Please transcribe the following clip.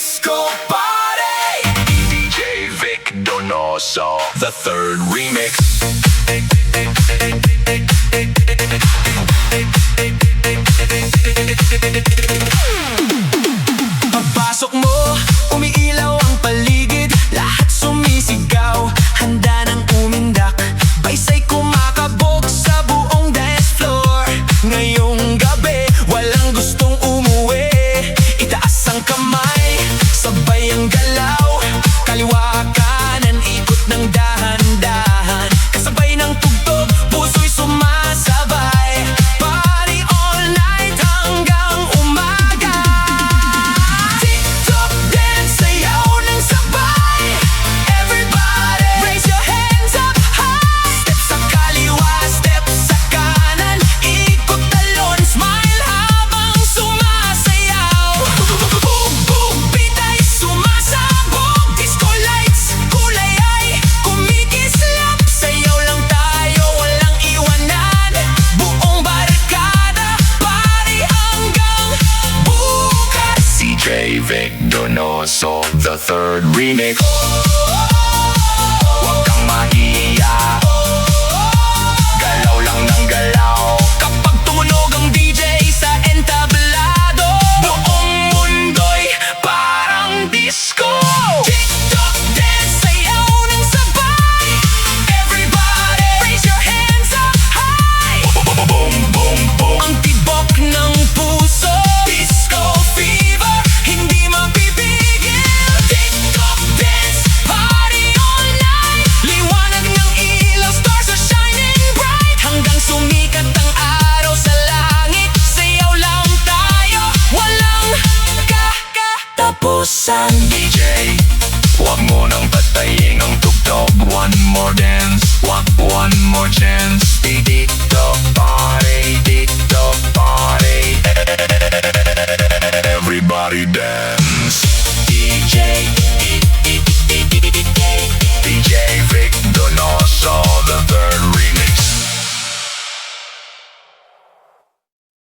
disco party. DJ Vic Donoso, the third remix. Pagpasok mo, umiilaw ang paligid, lahat sumisigaw, handa nang umindak, baysay kumakabog sa buong dance floor. Ngayong gabi, walang gustong umuwi, itaas ang kamay, sabay ang galaw, kaliwa kanan, ikot ng dahan-dahan, kasabay ng tugtog, puso'y sumasabay. Party all night hanggang umaga. TikTok dance, sayaw ng sabay. Everybody, raise your hands up high. Step sa kaliwa, step sa kanan, ikot talon, smile habang sumasayaw. Boom, boom, beat ay sumasabog. Disco lights, kulay ay kumikislap. Sayaw lang tayo, walang iwanan. Buong barkada, party hanggang bukas. DJ Vic Donoso, the third remix. Huwag kang mahiya, galaw lang ng galaw. Kapag tumunog ang DJ sa entablado, buong mundo'y parang disco. TikTok dance, sayaw ng sabay. Everybody, raise your hands up high. Boom, boom, boom, ang tibok ng puso. Disco fever, hindi mapipigil. TikTok dance, party all night. Liwanag ng ilaw, stars are shining bright, hanggang sumikat ang araw sa langit. Sayaw lang tayo, walang katapusan. DJ, huwag mo nang patayin ang tugtog. One more dance, one more chance. TikTok party, TikTok party. Everybody dance.